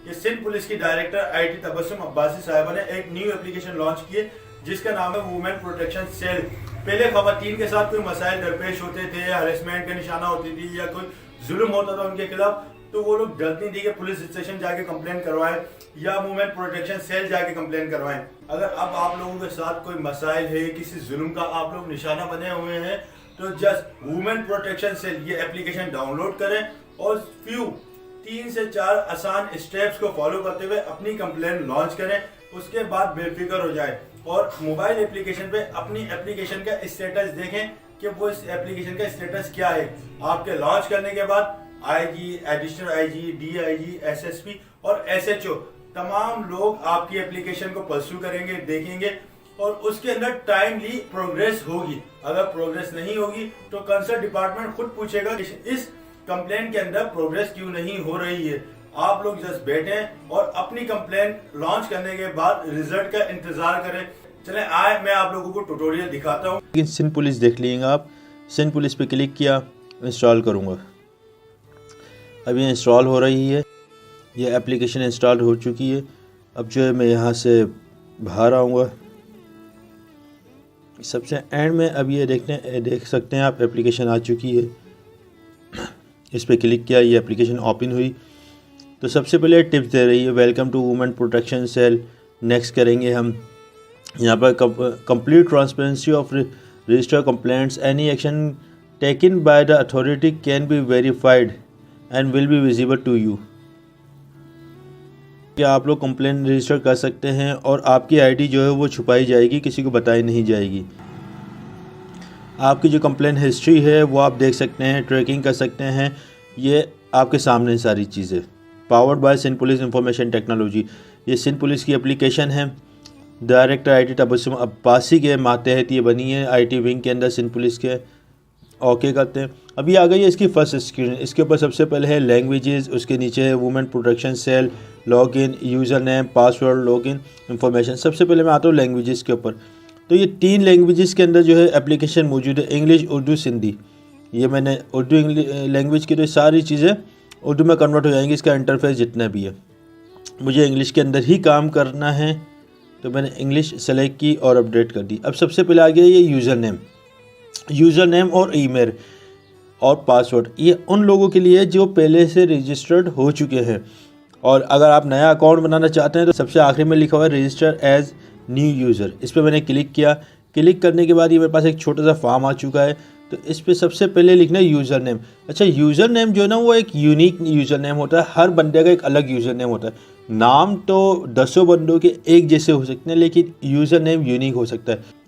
कि सिंध पुलिस की director IT Tabassum Abbasi साहिबा ने एक न्यू एप्लीकेशन लॉन्च की है जिसका नाम है वुमेन प्रोटेक्शन सेल। पहले खवातीन के साथ कोई मसाइल दरपेश होते थे, हरेसमेंट का निशाना होती थी या कोई जुल्म होता था उनके खिलाफ, तो वो लोग डरती थी कि पुलिस स्टेशन जाके कंप्लेन करवाएं या वुमेन प्रोटेक्शन सेल जाके कंप्लेन करवाएं। अगर अब आप लोगों के साथ कोई मसाइल है, किसी जुल्म का आप लोग निशाना बने हुए हैं, तो जस्ट वुमेन प्रोटेक्शन सेल ये एप्लीकेशन डाउनलोड करें और 3 से 4 आसान स्टेप्स को फॉलो करते हुए अपनी कंप्लेन लॉन्च करें। उसके बाद बेफिक्र हो जाए और मोबाइल एप्लीकेशन पे अपनी एप्लीकेशन का स्टेटस देखें कि वो इस एप्लीकेशन का स्टेटस क्या है। आपके लॉन्च करने के बाद IG, additional IG, DIG, SSP और एसएचओ तमाम लोग आपकी एप्लीकेशन को परस्यू करेंगे, देखेंगे और उसके अंदर टाइमली प्रोग्रेस होगी। अगर प्रोग्रेस नहीं होगी तो कंसर्न डिपार्टमेंट खुद पूछेगा कि इस कंप्लेंट के अंदर प्रोग्रेस क्यों नहीं हो रही है। आप लोग जस्ट बैठें और अपनी कंप्लेंट लॉन्च करने के बाद रिजल्ट का इंतजार करें। चलें आए मैं आप लोगों को ट्यूटोरियल दिखाता हूँ। लेकिन सिंध पुलिस देख लीजिएगा आप, सिंध पुलिस पे क्लिक किया, इंस्टॉल करूँगा। अब ये इंस्टॉल हो रही है, ये एप्लीकेशन इंस्टॉल हो चुकी है। अब जो है मैं यहाँ से बाहर आऊँगा, सबसे एंड में अब ये देख सकते हैं आप, एप्लीकेशन आ चुकी है। इस पर क्लिक किया, ये एप्लीकेशन ओपन हुई तो सबसे पहले टिप्स दे रही है, welcome to women protection cell. Next करेंगे हम, यहाँ पर complete transparency of register complaints, any action taken by the authority can be verified and will be visible to you. क्या आप लोग कंप्लेंट रजिस्टर कर सकते हैं और आपकी आईडी जो है वो छुपाई जाएगी, किसी को बताई नहीं जाएगी। आपकी जो कंप्लेंट हिस्ट्री है वो आप देख सकते हैं, ट्रैकिंग कर सकते हैं, ये आपके सामने सारी चीज़ें। Powered by Sindh police information technology, ये सिंध पुलिस की एप्लीकेशन है। डायरेक्टर आईटी तबस्सुम अब्बासी के मातहत ये बनी है, आईटी विंग के अंदर सिंध पुलिस के। ओके करते हैं। अभी आ गई है इसकी फर्स्ट स्क्रीन। इसके ऊपर सबसे पहले है लैंग्वेजेस, उसके नीचे है women protection cell, login, user name, password, login information. सबसे पहले मैं आता हूँ लैंग्वेजेस के ऊपर। तो ये 3 लैंग्वेजेस के अंदर जो है एप्लीकेशन मौजूद है, इंग्लिश, उर्दू, सिंधी। ये मैंने उर्दू लैंग्वेज की, तो सारी चीज़ें उर्दू में कन्वर्ट हो जाएंगी, इसका इंटरफेस जितना भी है। मुझे इंग्लिश के अंदर ही काम करना है तो मैंने इंग्लिश सेलेक्ट की और अपडेट कर दी। अब सबसे पहले आ गया ये यूज़र नेम और ईमेल और पासवर्ड। ये उन लोगों के लिए जो पहले से रजिस्टर्ड हो चुके हैं, और अगर आप नया अकाउंट बनाना चाहते हैं तो सबसे आखिरी में लिखा हुआ है रजिस्टर एज न्यू यूज़र। इस पर मैंने क्लिक किया। क्लिक करने के बाद ये मेरे पास एक छोटा सा फॉर्म आ चुका है। तो इस पर सबसे पहले लिखना है यूज़र नेम। अच्छा, यूज़र नेम जो है ना वो एक यूनिक यूज़र नेम होता है, हर बंदे का एक अलग यूज़र नेम होता है। नाम तो 10 बंदों के एक जैसे हो सकते हैं, लेकिन यूज़र नेम यूनिक हो सकता है।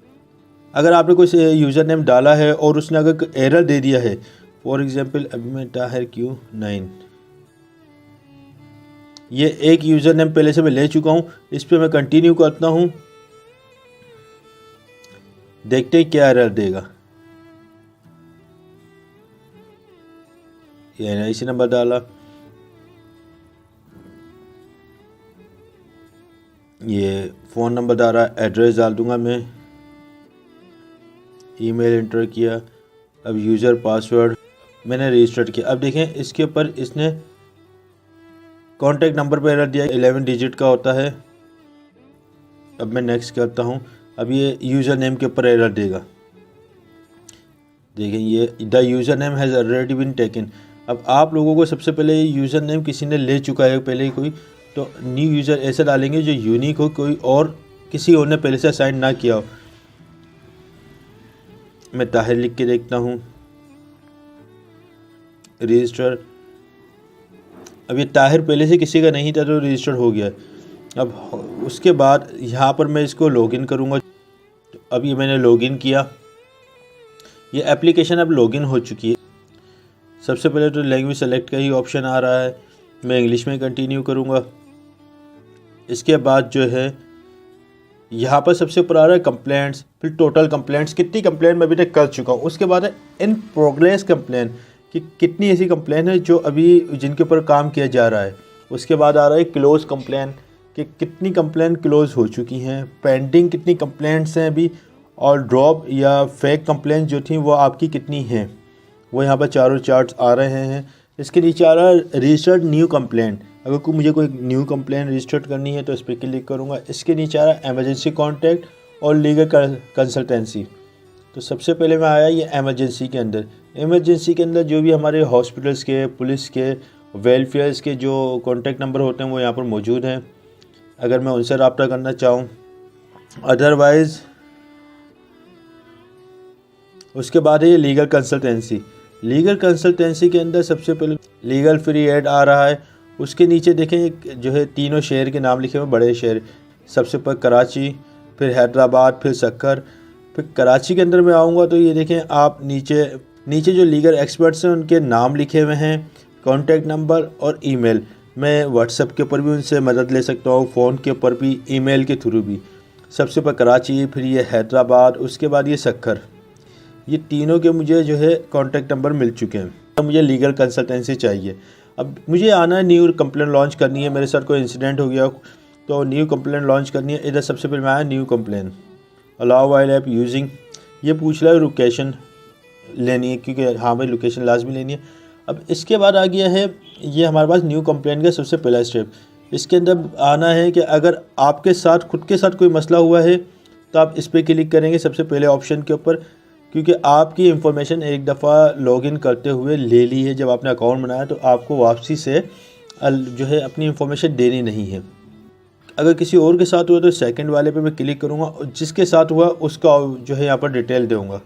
अगर आपने कोई यूज़र नेम डाला है और उसने अगर एरर दे दिया है, फॉर एग्जांपल अभी मैं ताहिर Q9, ये एक यूज़र नेम पहले से मैं ले चुका हूँ। इस पर मैं कंटिन्यू करता हूँ, देखते हैं क्या एरर देगा। ये इसी नंबर डाला, ये फ़ोन नंबर डाला, एड्रेस डाल दूंगा मैं, ईमेल एंटर किया। अब यूज़र पासवर्ड मैंने रजिस्टर्ड किया। अब देखें इसके ऊपर इसने कॉन्टैक्ट नंबर पर एरर दिया, 11 डिजिट का होता है। अब मैं नेक्स्ट करता हूँ। अब ये यूज़र नेम के ऊपर एरर देगा। देखें ये the user name has already been taken. अब आप लोगों को सबसे पहले यूज़र नेम किसी ने ले चुका है पहले ही कोई, तो न्यू यूज़र ऐसा डालेंगे जो यूनिक हो, कोई और किसी और ने पहले से असाइन ना किया हो। मैं ताहिर लिख के देखता हूँ, रजिस्टर। अब ये ताहिर पहले से किसी का नहीं था तो रजिस्टर हो गया। अब उसके बाद यहाँ पर मैं इसको लॉगिन करूँगा। अब ये मैंने लॉगिन किया, ये एप्लीकेशन अब लॉगिन हो चुकी है। सबसे पहले तो लैंग्वेज सेलेक्ट का ही ऑप्शन आ रहा है, मैं इंग्लिश में कंटिन्यू करूँगा। इसके बाद जो है यहाँ पर सबसे ऊपर आ रहा है कंप्लेंट्स, फिर टोटल कंप्लेंट्स, कितनी कंप्लेंट मैं अभी तक कर चुका हूँ। उसके बाद है इन प्रोग्रेस कंप्लेंट, कि कितनी ऐसी कंप्लेंट है जो अभी जिनके ऊपर काम किया जा रहा है। उसके बाद आ रहा है क्लोज कंप्लेंट, कि कितनी कंप्लेंट क्लोज हो चुकी हैं, पेंडिंग कितनी कंप्लेंट्स हैं अभी, और ड्रॉप या फेक कंप्लेंट जो थी वो आपकी कितनी हैं, वो यहाँ पर चारों चार्ट्स आ रहे हैं। इसके नीचे आ रहा है रजिस्टर्ड न्यू कंप्लेंट, अगर मुझे कोई न्यू कंप्लेंट रजिस्टर करनी है तो इस पर क्लिक करूँगा। इसके नीचे आ रहा है एमरजेंसी कॉन्टैक्ट और लीगल कंसल्टेंसी। तो सबसे पहले मैं आया ये एमरजेंसी के अंदर। इमरजेंसी के अंदर जो भी हमारे हॉस्पिटल्स के, पुलिस के, वेलफेयर्स के जो कॉन्टैक्ट नंबर होते हैं वो यहाँ पर मौजूद हैं, अगर मैं उनसे रब्ता करना चाहूँ। अदरवाइज़ उसके बाद है ये लीगल कंसल्टेंसी। लीगल कंसल्टेंसी के अंदर सबसे पहले लीगल फ्री एड आ रहा है। उसके नीचे देखें जो है तीनों शहर के नाम लिखे हुए, बड़े शहर। सबसे पहले कराची, फिर हैदराबाद, फिर सक्कर। फिर कराची के अंदर मैं आऊँगा तो ये देखें आप नीचे जो लीगल एक्सपर्ट्स हैं उनके नाम लिखे हुए हैं, कॉन्टैक्ट नंबर और ईमेल। मैं व्हाट्सएप के ऊपर भी उनसे मदद ले सकता हूँ, फ़ोन के ऊपर भी, ईमेल के थ्रू भी। सबसे पहले कराची, फिर ये हैदराबाद, उसके बाद ये सक्कर। ये तीनों के मुझे जो है कॉन्टैक्ट नंबर मिल चुके हैं। अब मुझे लीगल कंसल्टेंसी चाहिए। अब मुझे आना है, न्यू कंप्लेंट लॉन्च करनी है। मेरे साथ कोई इंसिडेंट हो गया तो न्यू कंप्लेंट लॉन्च करनी है। इधर सबसे पहले मैं आया new complaint, allow while app using. ये पूछ रहा है लोकेशन लेनी है, क्योंकि हाँ भाई लोकेशन लाजमी लेनी है। अब इसके बाद आ गया है ये हमारे पास न्यू कंप्लेंट का सबसे पहला स्टेप। इसके अंदर आना है कि अगर आपके साथ खुद के साथ कोई मसला हुआ है तो आप इस पर क्लिक करेंगे सबसे पहले ऑप्शन के ऊपर, क्योंकि आपकी इंफॉर्मेशन एक दफ़ा लॉगिन करते हुए ले ली है। जब आपने अकाउंट बनाया तो आपको वापसी से जो है अपनी इंफॉर्मेशन देनी नहीं है। अगर किसी और के साथ हुआ तो सेकंड वाले पे मैं क्लिक करूँगा और जिसके साथ हुआ उसका जो है यहाँ पर डिटेल दूँगा।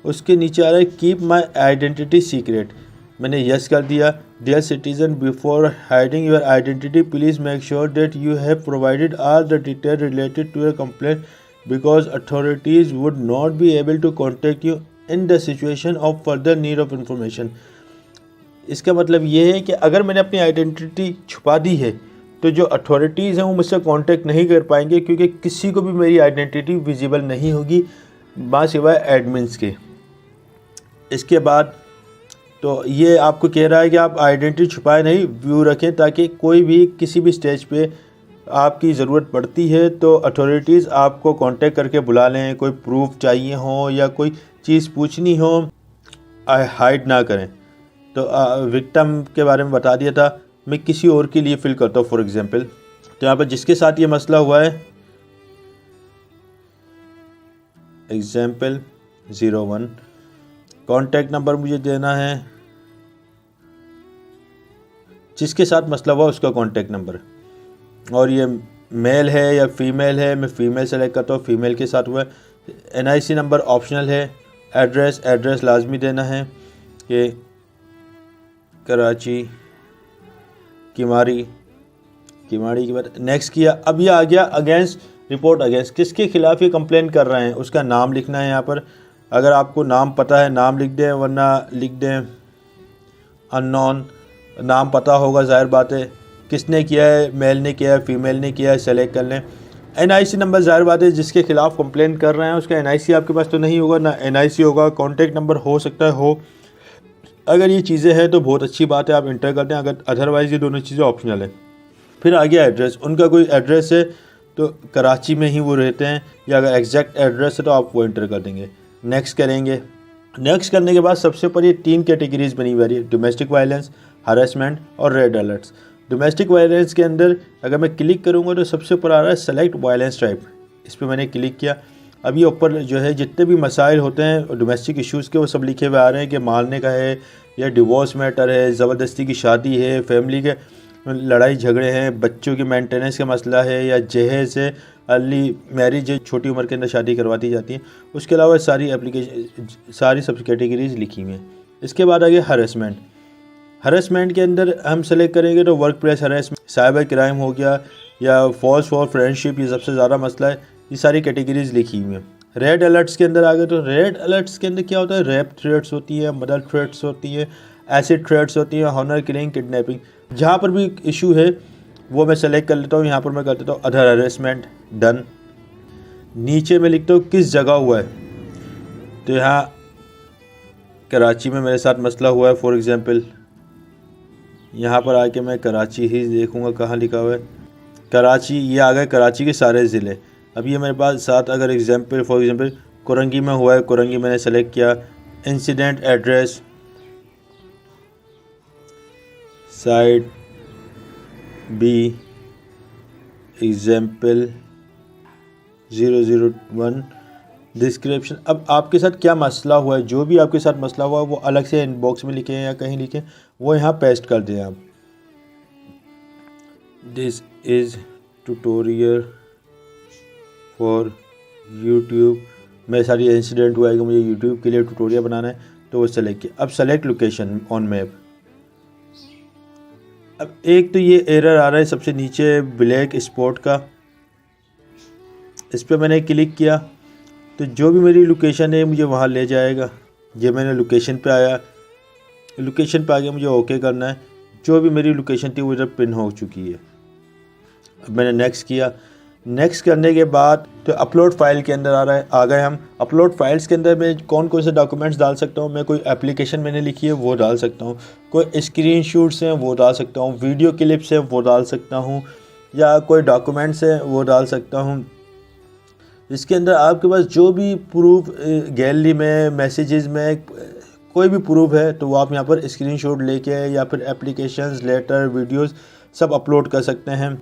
उसके नीचे आ रहा है कीप माई आइडेंटिटी सीक्रेट। मैंने यस कर दिया। Dear citizen, before hiding your identity please make sure that you have provided all the detail related to your complaint because authorities would not be able to contact you in the situation of further need of information। इसका मतलब ये है कि अगर मैंने अपनी identity छुपा दी है तो जो अथॉरिटीज़ हैं वो मुझसे कांटेक्ट नहीं कर पाएंगे, क्योंकि किसी को भी मेरी आइडेंटिटी विजिबल नहीं होगी सिवाय एडमिन्स के। इसके बाद तो ये आपको कह रहा है कि आप आइडेंटिटी छुपाए नहीं, व्यू रखें, ताकि कोई भी किसी भी स्टेज पे आपकी ज़रूरत पड़ती है तो अथॉरिटीज़ आपको कांटेक्ट करके बुला लें। कोई प्रूफ चाहिए हो या कोई चीज़ पूछनी हो, हाइड ना करें। तो विक्टिम के बारे में बता दिया था। मैं किसी और के लिए फिल करता हूँ फॉर एग्जांपल। तो यहाँ पर जिसके साथ ये मसला हुआ है, एग्जांपल 01, कॉन्टैक्ट नंबर मुझे देना है, जिसके साथ मसला हुआ उसका कॉन्टैक्ट नंबर, और ये मेल है या फीमेल है। मैं फ़ीमेल सेलेक्ट करता हूँ, फ़ीमेल के साथ हुआ है। NIC नंबर ऑप्शनल है। एड्रेस लाजमी देना है कि कराची किमाड़ी के बाद नेक्स्ट किया। अब ये आ गया अगेंस्ट रिपोर्ट अगेंस्ट, किसके ख़िलाफ़ ये कंप्लेन कर रहे हैं उसका नाम लिखना है यहाँ पर। अगर आपको नाम पता है नाम लिख दें, वरना लिख दें अननोन। नाम पता होगा, जाहिर बात है, किसने किया है, मेल ने किया है, फीमेल ने किया है, सेलेक्ट कर लें। NIC नंबर, जाहिर बात है जिसके खिलाफ कंप्लेन कर रहे हैं उसका NIC आपके पास तो नहीं होगा, ना NIC होगा। कॉन्टैक्ट नंबर हो सकता है हो। अगर ये चीज़ें हैं तो बहुत अच्छी बात है, आप इंटर करते हैं। अगर अदरवाइज़ ये दोनों चीज़ें ऑप्शनल है। फिर आ गया एड्रेस। उनका कोई एड्रेस है तो कराची में ही वो रहते हैं, या अगर एग्जैक्ट एड्रेस है तो आप वो इंटर कर देंगे। नेक्स्ट करेंगे। नेक्स्ट करने के बाद सबसे ऊपर ये 3 कैटेगरीज बनी हुई है, डोमेस्टिक वायलेंस, हरासमेंट और रेड अलर्ट्स। डोमेस्टिक वायलेंस के अंदर अगर मैं क्लिक करूंगा तो सबसे ऊपर आ रहा है सेलेक्ट वायलेंस टाइप। इस पर मैंने क्लिक किया। अब ये ऊपर जो है जितने भी मसाइल होते हैं डोमेस्टिक इश्यूज़ के, वो सब लिखे हुए आ रहे हैं कि मारने का है या डिवोर्स मैटर है, ज़बरदस्ती की शादी है, फैमिली के लड़ाई झगड़े हैं, बच्चों की मेंटेनेंस का मसला है, या जहेज़ है, अर्ली मैरिज है, छोटी उम्र के अंदर शादी करवा दी जाती है। उसके अलावा सारी सब कैटेगरीज लिखी हुई हैं। इसके बाद आ गया हरेसमेंट। हरेसमेंट के अंदर हम सेलेक्ट करेंगे तो work place harassment, cyber crime हो गया, या फॉल्स फॉर फ्रेंडशिप, ये सबसे ज़्यादा मसला है। ये सारी कैटेगरीज लिखी हुई हैं। रेड अलर्ट्स के अंदर आ गए तो रेड अलर्ट्स के अंदर क्या होता है, रेप थ्रेट्स होती है, मर्डर थ्रेट्स होती है, एसिड थ्रेट्स होती है, हॉनर किलिंग, किडनैपिंग। जहाँ पर भी इशू है वो मैं सेलेक्ट कर लेता हूँ। यहाँ पर मैं कर देता हूँ अदर हरेसमेंट, डन। नीचे मैं लिखता हूँ किस जगह हुआ है, तो यहाँ कराची में मेरे साथ मसला हुआ है फॉर एग्ज़ाम्पल। यहाँ पर आके मैं कराची ही देखूँगा कहाँ लिखा हुआ है, कराची। ये आ गए कराची के सारे ज़िले। अब ये मेरे पास साथ अगर एग्जाम्पल फॉर एग्ज़ाम्पल कोरंगी में हुआ है, कोरंगी मैंने सेलेक्ट किया। Incident address, site b example 001 description. अब आपके साथ क्या मसला हुआ है, जो भी आपके साथ मसला हुआ है वो अलग से इनबॉक्स में लिखें या कहीं लिखें, वो यहाँ पेस्ट कर दें आप। This is tutorial for YouTube. मेरे सारी इंसिडेंट हुआ है कि मुझे यूट्यूब के लिए ट्यूटोरियल बनाना है, तो वो सेलेक्ट किया। अब सेलेक्ट लोकेशन ऑन मैप। अब एक तो ये एरर आ रहा है सबसे नीचे ब्लैक स्पॉट का, इस पर मैंने क्लिक किया तो जो भी मेरी लोकेशन है मुझे वहाँ ले जाएगा। ये मैंने लोकेशन पे आया, लोकेशन पे आगे मुझे ओके करना है। जो भी मेरी लोकेशन थी वो इधर पिन हो चुकी है। अब मैंने नेक्स्ट किया। नेक्स्ट करने के बाद तो अपलोड फाइल के अंदर आ गए हम। अपलोड फाइल्स के अंदर मैं कौन कौन से डॉक्यूमेंट्स डाल सकता हूँ, मैं कोई एप्लीकेशन मैंने लिखी है वो डाल सकता हूँ, कोई स्क्रीनशॉट्स हैं वो डाल सकता हूँ, वीडियो क्लिप्स हैं वो डाल सकता हूँ, या कोई डॉक्यूमेंट्स हैं वो डाल सकता हूँ। इसके अंदर आपके पास जो भी प्रूफ गैलरी में, मैसेजेस में कोई भी प्रूफ है तो वो आप यहाँ पर स्क्रीनशॉट लेके या फिर एप्लीकेशंस, लेटर, वीडियोस सब अपलोड कर सकते हैं।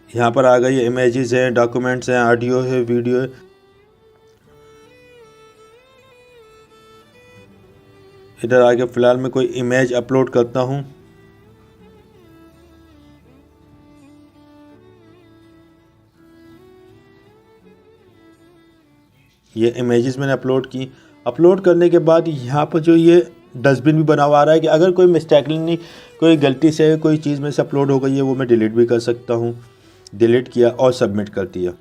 यहाँ पर आ गई इमेजेस हैं, डॉक्यूमेंट्स हैं, ऑडियो है, वीडियो है। इधर आके फ़िलहाल मैं कोई इमेज अपलोड करता हूँ। ये इमेजेस मैंने अपलोड की। अपलोड करने के बाद यहाँ पर जो ये डस्टबिन भी बना हुआ आ रहा है कि अगर कोई मिस्टेकली कोई गलती से कोई चीज़ में से अपलोड हो गई है वो मैं डिलीट भी कर सकता हूँ। डिलीट किया और सबमिट कर दिया।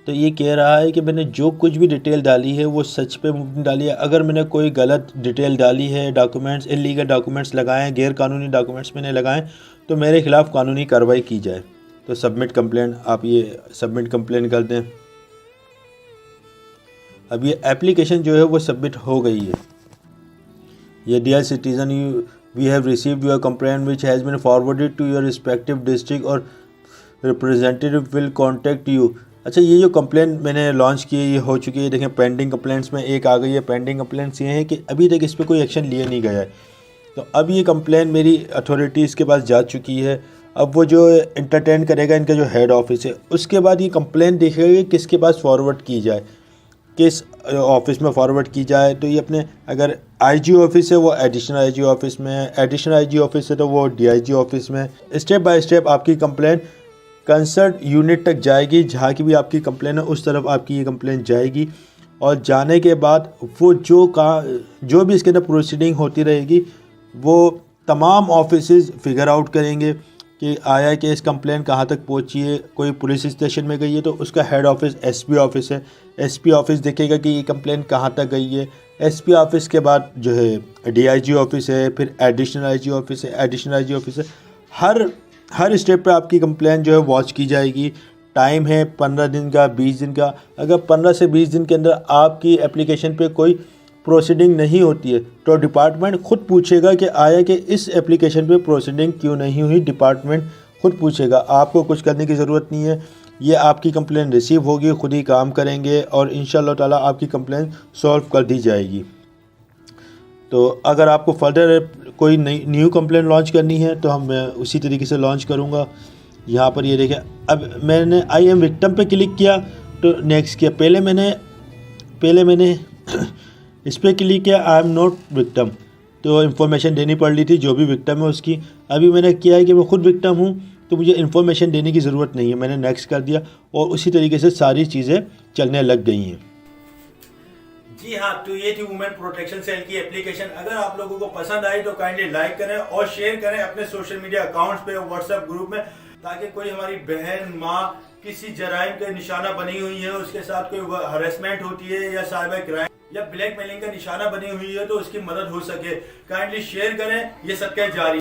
तो ये कह रहा है कि मैंने जो कुछ भी डिटेल डाली है वो सच पे डाली है। अगर मैंने कोई गलत डिटेल डाली है, डॉक्यूमेंट्स, इलीगल डॉक्यूमेंट्स लगाएं, गैर कानूनी डॉक्यूमेंट्स मैंने लगाएं, तो मेरे ख़िलाफ़ कानूनी कार्रवाई की जाए। तो सबमिट कंप्लेंट, आप ये सबमिट कंप्लेंट कर दें। अब ये एप्लीकेशन जो है वो सबमिट हो गई है। ये dear citizen, we have received your complaint which has been forwarded to your respective district और रिप्रेजेंटेटिव विल कॉन्टेक्ट यू। अच्छा, ये जो कंप्लेंट मैंने लॉन्च की है ये हो चुकी है। देखें पेंडिंग कंप्लेंट्स में एक आ गई है। पेंडिंग कंप्लेंट्स ये हैं कि अभी तक इस पर कोई एक्शन लिया नहीं गया है। तो अब ये कंप्लेंट मेरी अथॉरिटीज़ के पास जा चुकी है। अब वो जो इंटरटेन करेगा इनका जो हेड ऑफिस है, उसके बाद ये कंप्लेंट देखेगा कि किसके पास फॉरवर्ड की जाए, किस ऑफिस में फॉरवर्ड की जाए। तो ये अपने, अगर आईजी ऑफिस है वो एडिशनल आईजी ऑफिस में, एडिशनल आईजी ऑफिस है तो वो डीआईजी ऑफिस में। स्टेप बाय स्टेप आपकी कंप्लेंट कंसर्न यूनिट तक जाएगी। जहाँ की भी आपकी कंप्लेंट है उस तरफ आपकी ये कंप्लेंट जाएगी, और जाने के बाद वो जो भी इसके अंदर प्रोसीडिंग होती रहेगी वो तमाम ऑफिसेज फिगर आउट करेंगे कि आया कि इस कंप्लेंट कहाँ तक पहुँची है। कोई पुलिस स्टेशन में गई है तो उसका हेड ऑफिस एसपी ऑफिस है, एसपी ऑफिस देखेगा कि ये कंप्लेंट कहाँ तक गई है। एसपी ऑफिस के बाद जो है डीआईजी ऑफिस है, फिर एडिशनल आईजी ऑफिस है, एडिशनल आईजी ऑफिस है। हर स्टेप पे आपकी कंप्लेंट जो है वॉच की जाएगी। टाइम है 15 दिन का, 20 दिन का। अगर 15 से 20 दिन के अंदर आपकी एप्लीकेशन पे कोई प्रोसीडिंग नहीं होती है तो डिपार्टमेंट खुद पूछेगा कि आया कि इस एप्लीकेशन पे प्रोसीडिंग क्यों नहीं हुई। डिपार्टमेंट खुद पूछेगा, आपको कुछ करने की ज़रूरत नहीं है। ये आपकी कंप्लेंट रिसीव होगी, खुद ही काम करेंगे और इंशाअल्लाह ताला आपकी कंप्लेंट सॉल्व कर दी जाएगी। तो अगर आपको फर्दर कोई नई न्यू कंप्लेंट लॉन्च करनी है तो हम उसी तरीके से लॉन्च करूँगा। यहाँ पर ये देखें, अब मैंने आई एम विक्टिम पे क्लिक किया तो नेक्स्ट किया। पहले मैंने इस पर क्लिक किया आई एम नॉट विक्टिम, तो इन्फॉर्मेशन देनी पड़ रही थी जो भी विक्टिम है उसकी। अभी मैंने किया है कि मैं खुद विक्टिम हूँ तो मुझे इन्फॉर्मेशन देने की ज़रूरत नहीं है। मैंने नेक्स्ट कर दिया और उसी तरीके से सारी चीज़ें चलने लग गई हैं। जी हाँ, तो ये थी वुमेन प्रोटेक्शन सेल की एप्लीकेशन। अगर आप लोगों को पसंद आई तो काइंडली लाइक करें और शेयर करें अपने सोशल मीडिया अकाउंट्स पे, व्हाट्सएप ग्रुप में, ताकि कोई हमारी बहन, माँ किसी जराइम के निशाना बनी हुई है, उसके साथ कोई हरेसमेंट होती है या साइबर क्राइम या ब्लैकमेलिंग का निशाना बनी हुई है तो उसकी मदद हो सके। काइंडली शेयर करें, ये सबके जारी।